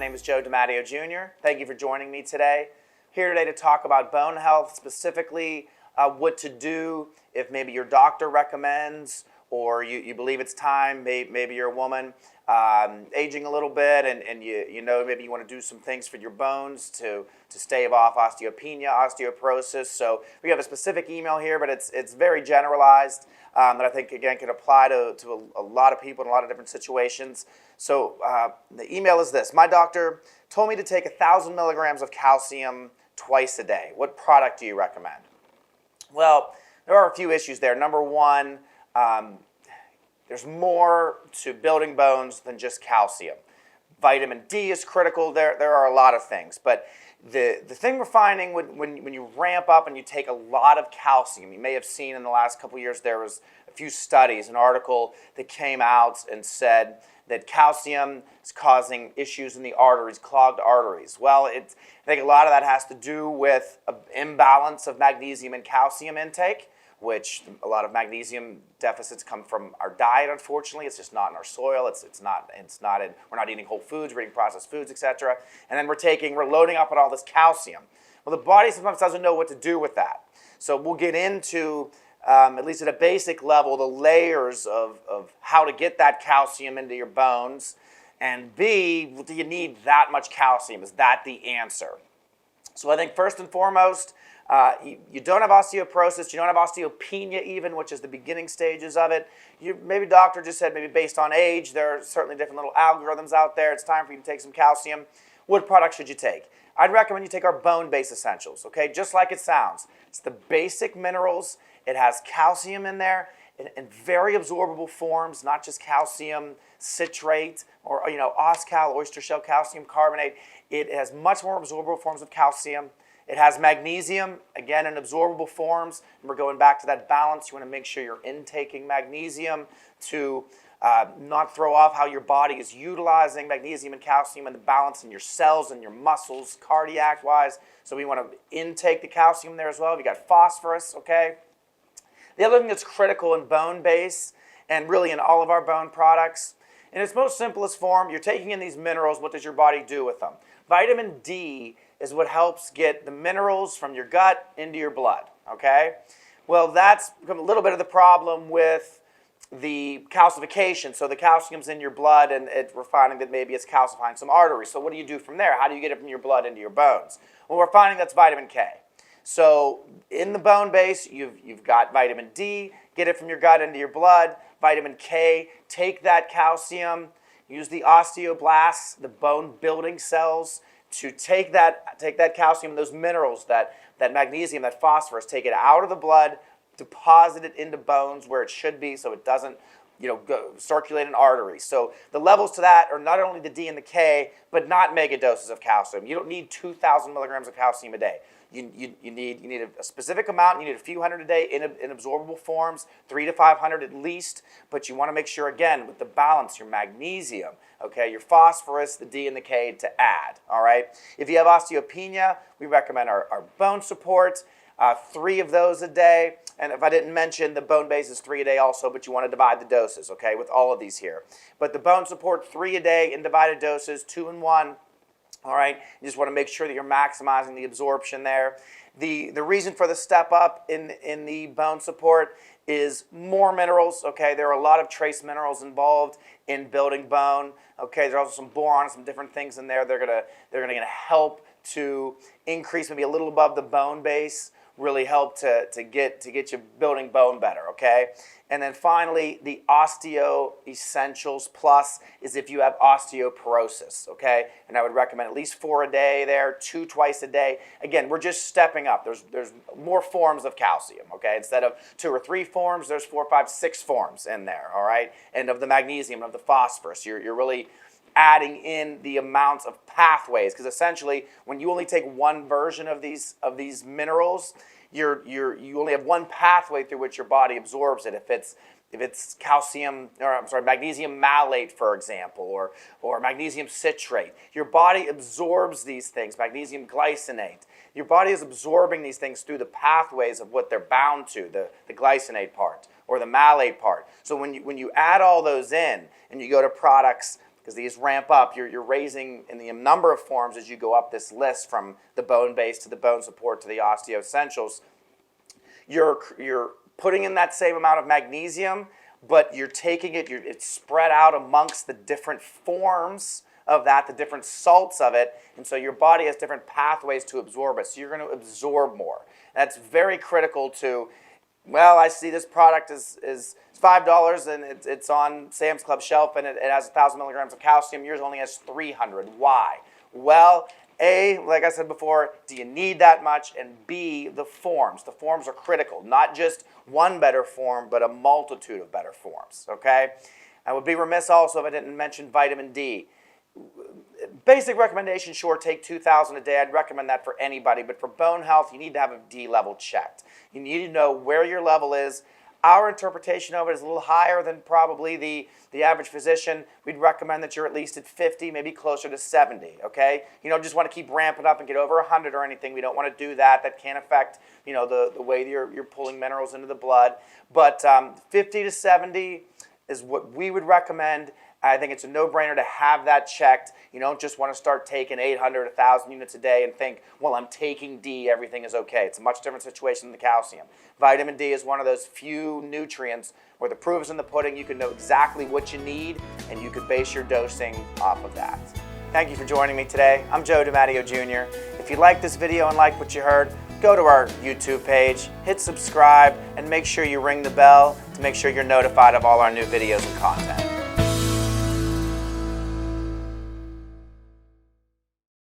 name is Joe DiMatteo Jr. Thank you for joining me today. Here today to talk about bone health, specifically what to do if maybe your doctor recommends or you believe it's time. Maybe you're a woman aging a little bit and you know maybe you want to do some things for your bones to stave off osteopenia, osteoporosis. So we have a specific email here, but it's very generalized that I think, again, can apply to a lot of people in a lot of different situations. So the email is this. My doctor told me to take 1,000 milligrams of calcium twice a day. What product do you recommend? Well, there are a few issues there. Number one, there's more to building bones than just calcium. Vitamin D is critical. There are a lot of things. But the thing we're finding when you ramp up and you take a lot of calcium, you may have seen in the last couple of years there was a few studies, an article that came out and said that calcium is causing issues in the arteries, clogged arteries. Well, I think a lot of that has to do with an imbalance of magnesium and calcium intake, which a lot of magnesium deficits come from our diet, unfortunately. It's just not in our soil. We're not eating whole foods, we're eating processed foods, etc. And then we're loading up on all this calcium. Well, the body sometimes doesn't know what to do with that. So we'll get into, at least at a basic level, the layers of how to get that calcium into your bones. And B, do you need that much calcium? Is that the answer? So I think first and foremost, you don't have osteoporosis, you don't have osteopenia even, which is the beginning stages of it. Maybe doctor just said maybe based on age, there are certainly different little algorithms out there. It's time for you to take some calcium. What product should you take? I'd recommend you take our bone-based essentials, okay? Just like it sounds. It's the basic minerals. It has calcium in there in very absorbable forms, not just calcium citrate or Oscal, oyster shell calcium carbonate. It has much more absorbable forms of calcium. It has magnesium, again, in absorbable forms. And we're going back to that balance. You want to make sure you're intaking magnesium to not throw off how your body is utilizing magnesium and calcium and the balance in your cells and your muscles, cardiac-wise. So we want to intake the calcium there as well. We got phosphorus, okay? The other thing that's critical in bone base and really in all of our bone products, in its most simplest form, you're taking in these minerals. What does your body do with them? Vitamin D is what helps get the minerals from your gut into your blood, okay? Well, that's become a little bit of the problem with the calcification. So the calcium's in your blood, and we're finding that maybe it's calcifying some arteries. So what do you do from there? How do you get it from your blood into your bones? Well, we're finding that's vitamin K. So in the bone base, you've got vitamin D, get it from your gut into your blood. Vitamin K, take that calcium, use the osteoblasts, the bone building cells, to take that calcium, those minerals, that magnesium, that phosphorus, take it out of the blood, deposit it into bones where it should be so it doesn't go circulate in arteries. So the levels to that are not only the D and the K, but not mega doses of calcium. You don't need 2,000 milligrams of calcium a day. You need a specific amount. You need a few hundred a day in absorbable forms, 300 to 500 at least. But you want to make sure, again, with the balance, your magnesium, okay, your phosphorus, the D and the K to add, all right? If you have osteopenia, we recommend our bone support, 3 of those a day. And if I didn't mention, the bone base is 3 a day also, but you want to divide the doses, okay, with all of these here. But the bone support, 3 a day in divided doses, 2 and 1. All right, you just want to make sure that you're maximizing the absorption there. The reason for the step up in the bone support is more minerals. Okay, there are a lot of trace minerals involved in building bone. Okay, there's also some boron, some different things in there. They're gonna help to increase maybe a little above the bone base. Really help to get you building bone better, okay? And then finally, the Osteo Essentials Plus is if you have osteoporosis, okay? And I would recommend at least 4 a day there, 2 twice a day. Again, we're just stepping up. There's more forms of calcium, okay? Instead of 2 or 3 forms, there's 4, 5, 6 forms in there, all right? And of the magnesium, of the phosphorus, you're really adding in the amounts of pathways, because essentially when you only take one version of these minerals, you only have one pathway through which your body absorbs it. If it's magnesium malate, for example, or magnesium citrate, your body absorbs these things. Magnesium glycinate, your body is absorbing these things through the pathways of what they're bound to, the glycinate part or the malate part. So when you add all those in and you go to products because these ramp up. You're raising in the number of forms as you go up this list from the bone base to the bone support to the osteo essentials. You're putting in that same amount of magnesium, but you're taking it, it's spread out amongst the different forms of that, the different salts of it, and so your body has different pathways to absorb it, so you're going to absorb more. That's very critical to, well, I see this product is $5 and it's on Sam's Club shelf and it has 1,000 milligrams of calcium. Yours only has 300. Why? Well, A, like I said before, do you need that much? And B, the forms. The forms are critical. Not just one better form, but a multitude of better forms, okay? I would be remiss also if I didn't mention vitamin D. Basic recommendation, sure, take 2,000 a day. I'd recommend that for anybody, but for bone health, you need to have a D level checked. You need to know where your level is. Our interpretation of it is a little higher than probably the average physician. We'd recommend that you're at least at 50, maybe closer to 70, okay? You don't just want to keep ramping up and get over 100 or anything. We don't want to do that. That can affect, you know, the way you're pulling minerals into the blood. But 50 to 70 is what we would recommend. I think it's a no-brainer to have that checked. You don't just want to start taking 800, 1,000 units a day and think, well, I'm taking D, everything is okay. It's a much different situation than the calcium. Vitamin D is one of those few nutrients where the proof is in the pudding. You can know exactly what you need, and you can base your dosing off of that. Thank you for joining me today. I'm Joe DiMatteo Jr. If you liked this video and liked what you heard, go to our YouTube page, hit subscribe, and make sure you ring the bell to make sure you're notified of all our new videos and content.